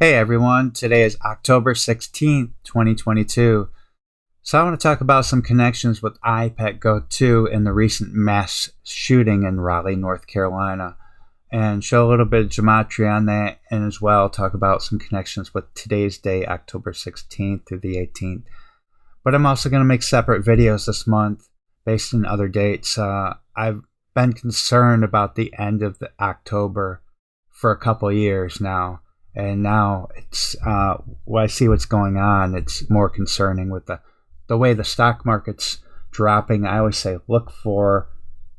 Hey everyone, today is October 16th, 2022. So I want to talk about some connections with iPad Go 2 and the recent mass shooting in Raleigh, North Carolina, and show a little bit of gematria on that, and as well talk about some connections with today's day, October 16th through the 18th. But I'm also going to make separate videos this month based on other dates. I've been concerned about the end of the October for a couple years now. And now it's when I see what's going on, it's more concerning with the way the stock market's dropping. I always say look for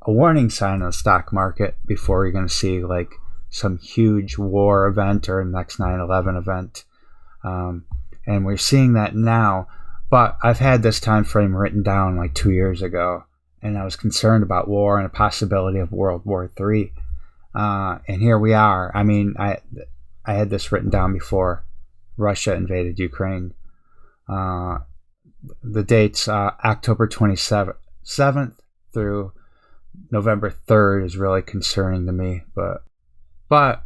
a warning sign in the stock market before you're going to see like some huge war event or next 9/11 event. And we're seeing that now. But I've had this time frame written down like 2 years ago, and I was concerned about war and a possibility of World War III. And here we are. I mean, I had this written down before Russia invaded Ukraine. The dates October 27th through November 3rd is really concerning to me. But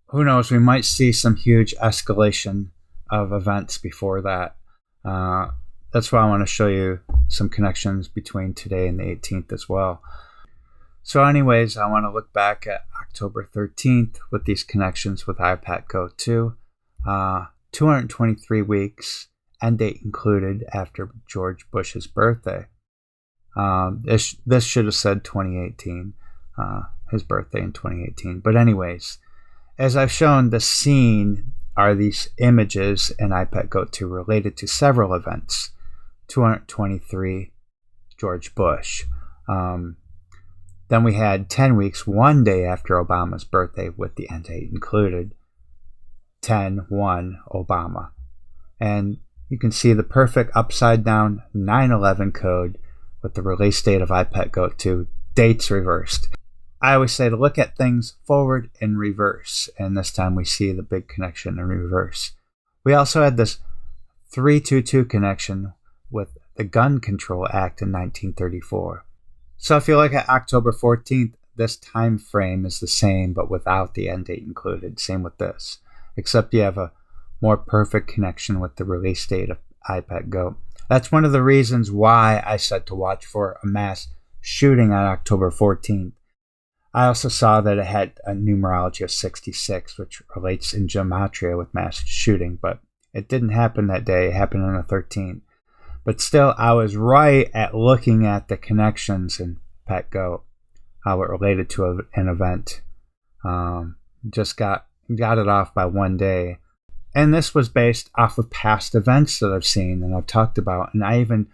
who knows? We might see some huge escalation of events before that. That's why I want to show you some connections between today and the 18th as well. So anyways, I want to look back at October 13th with these connections with iPad Go 2. 223 weeks, end date included, after George Bush's birthday. This should have said 2018, his birthday in 2018. But anyways, as I've shown, the scene are these images in iPad Go 2 related to several events. 223, George Bush. Then we had 10 weeks, one day after Obama's birthday with the end date included. 10-1 Obama. And you can see the perfect upside down 9/11 code with the release date of iPad Go 2, dates reversed. I always say to look at things forward and reverse, and this time we see the big connection in reverse. We also had this 322 connection with the Gun Control Act in 1934. So if you look at October 14th, this time frame is the same, but without the end date included. Same with this, except you have a more perfect connection with the release date of iPad Go. That's one of the reasons why I said to watch for a mass shooting on October 14th. I also saw that it had a numerology of 66, which relates in Gematria with mass shooting, but it didn't happen that day. It happened on the 13th. But still, I was right at looking at the connections in iPad Go, how it related to an event. Just got it off by one day. And this was based off of past events that I've seen and I've talked about. And I even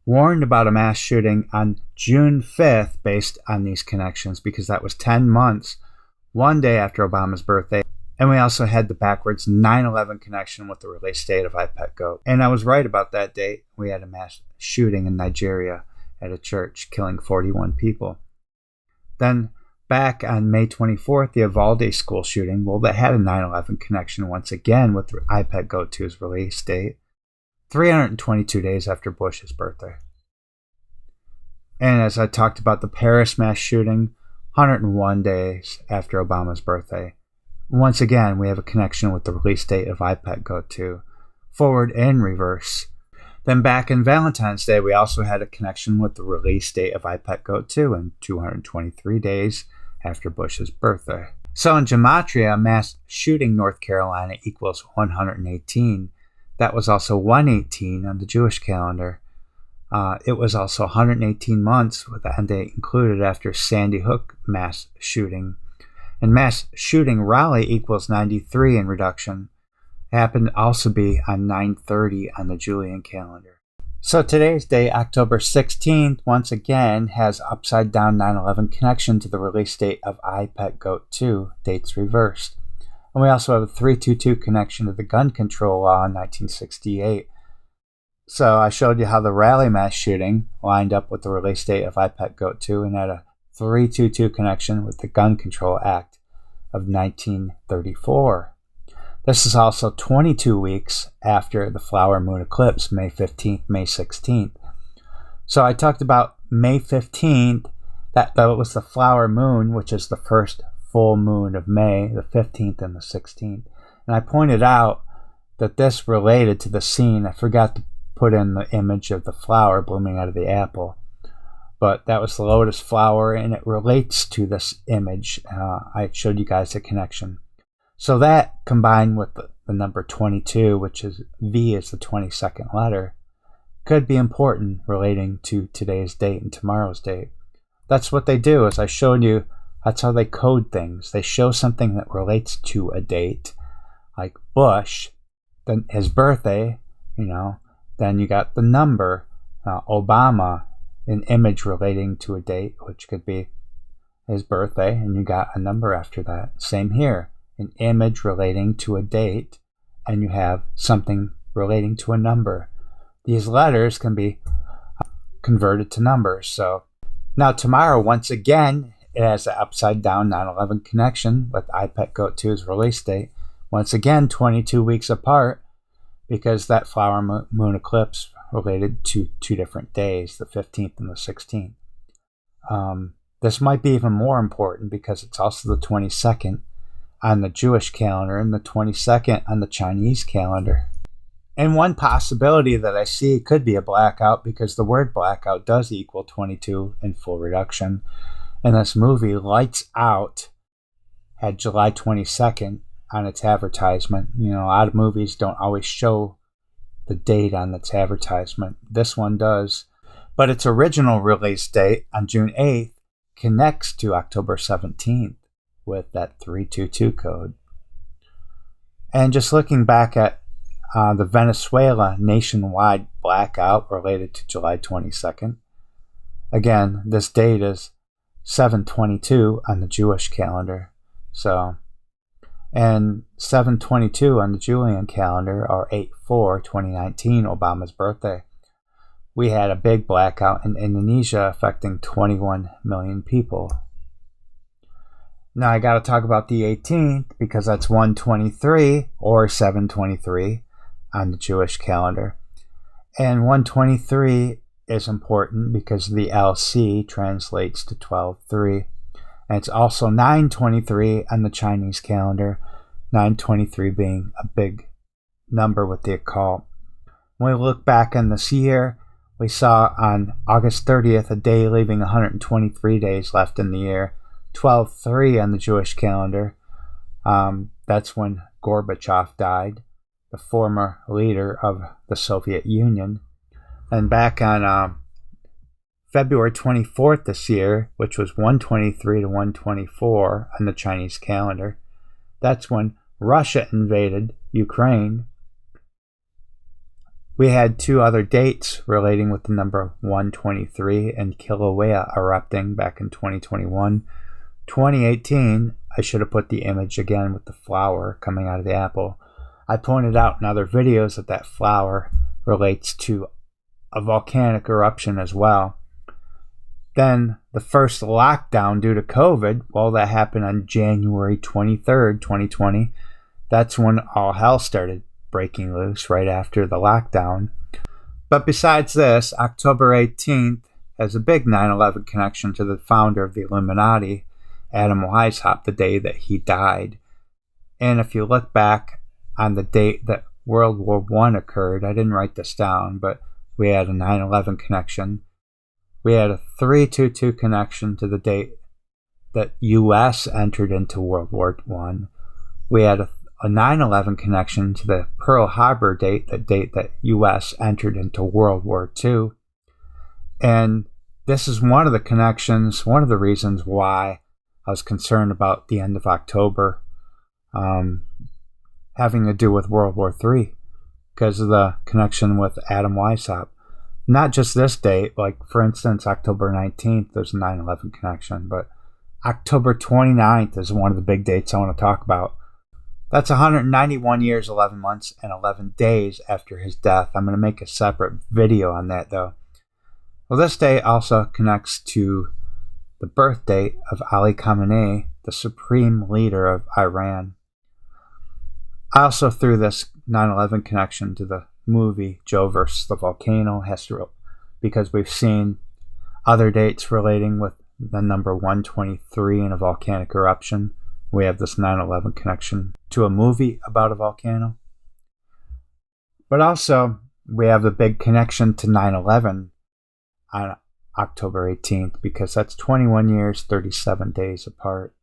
warned about a mass shooting on June 5th based on these connections, because that was 10 months, one day after Obama's birthday. And we also had the backwards 9/11 connection with the release date of iPad Go. And I was right about that date. We had a mass shooting in Nigeria at a church, killing 41 people. Then back on May 24th, the Uvalde school shooting, well, that had a 9/11 connection once again with the iPad Go 2's release date, 322 days after Bush's birthday. And as I talked about the Paris mass shooting, 101 days after Obama's birthday. Once again, we have a connection with the release date of iPad Go 2, forward and reverse. Then back in Valentine's Day, we also had a connection with the release date of iPad Go 2 and 223 days after Bush's birthday. So in Gematria, mass shooting North Carolina equals 118. That was also 118 on the Jewish calendar. It was also 118 months with the end date included after Sandy Hook mass shooting. And mass shooting Raleigh equals 93 in reduction. It happened to also be on 9/30 on the Julian calendar. So today's day, October 16th, once again has upside down 9/11 connection to the release date of iPad Go 2, dates reversed. And we also have a 322 connection to the gun control law in 1968. So I showed you how the Raleigh mass shooting lined up with the release date of iPad Go 2 and had a 322 connection with the Gun Control Act of 1934. This is also 22 weeks after the flower moon eclipse, May 15th, May 16th. So I talked about May 15th, that was the flower moon, which is the first full moon of May, the 15th and the 16th. And I pointed out that this related to the scene. I forgot to put in the image of the flower blooming out of the apple, but that was the lotus flower, and it relates to this image. I showed you guys the connection. So that combined with the number 22, which is V is the 22nd letter, could be important relating to today's date and tomorrow's date. That's what they do, as I showed you. That's how they code things. They show something that relates to a date, like Bush, then his birthday, then you got the number, Obama, an image relating to a date, which could be his birthday, and you got a number after that. Same here, an image relating to a date, and you have something relating to a number. These letters can be converted to numbers. So now tomorrow, once again, it has an upside down 9/11 connection with IPEC Goat 2's release date. Once again, 22 weeks apart, because that flower moon eclipse related to 2 different days, the 15th and the 16th. This might be even more important because it's also the 22nd on the Jewish calendar and the 22nd on the Chinese calendar. And one possibility that I see could be a blackout, because the word blackout does equal 22 in full reduction. And this movie, Lights Out, had July 22nd on its advertisement. A lot of movies don't always show the date on its advertisement. This one does. But its original release date on June 8th connects to October 17th with that 322 code. And just looking back at the Venezuela nationwide blackout related to July 22nd. Again, this date is 7/22 on the Jewish calendar. And 7/22 on the Julian calendar, or 8/4/2019, Obama's birthday. We had a big blackout in Indonesia affecting 21 million people. Now I got to talk about the 18th, because that's 1/23 or 7/23 on the Jewish calendar. And 1/23 is important because the LC translates to 12/3. And it's also 9/23 on the Chinese calendar, 9/23 being a big number with the occult. When we look back on this year, we saw on August 30th a day leaving 123 days left in the year, 12/3 on the Jewish calendar. That's when Gorbachev died, the former leader of the Soviet Union. And back on February 24th this year, which was 123 to 124 on the Chinese calendar, that's when Russia invaded Ukraine. We had 2 other dates relating with the number 123 and Kilauea erupting back in 2021. 2018, I should have put the image again with the flower coming out of the apple. I pointed out in other videos that that flower relates to a volcanic eruption as well. Then the first lockdown due to COVID, well, that happened on January 23rd, 2020. That's when all hell started breaking loose, right after the lockdown. But besides this, October 18th has a big 9/11 connection to the founder of the Illuminati, Adam Weishaupt, the day that he died. And if you look back on the date that World War I occurred, I didn't write this down, but we had a 9/11 connection. We had a 322 connection to the date that U.S. entered into World War I. We had a 9/11 connection to the Pearl Harbor date that U.S. entered into World War II. And this is one of the connections, one of the reasons why I was concerned about the end of October having to do with World War III, because of the connection with Adam Weishaupt. Not just this date, like for instance, October 19th, there's a 9/11 connection, but October 29th is one of the big dates I want to talk about. That's 191 years, 11 months, and 11 days after his death. I'm going to make a separate video on that, though. Well, this date also connects to the birth date of Ali Khamenei, the supreme leader of Iran. I also threw this 9/11 connection to the movie Joe versus the Volcano, because we've seen other dates relating with the number 123 in a volcanic eruption, we have this 9/11 connection to a movie about a volcano. But also, we have the big connection to 9/11 on October 18th, because that's 21 years, 37 days apart.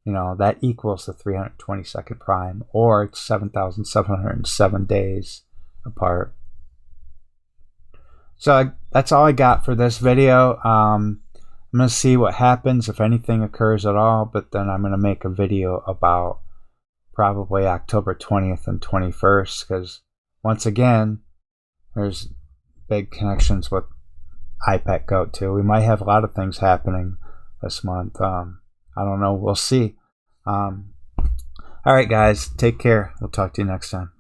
You know, that equals the 322nd prime, or it's 7,707 days apart. So that's all I got for this video. I'm going to see what happens, if anything occurs at all, but then I'm going to make a video about probably October 20th and 21st, because once again, there's big connections with IPEC Goat too. We might have a lot of things happening this month. I don't know. We'll see. All right, guys. Take care. We'll talk to you next time.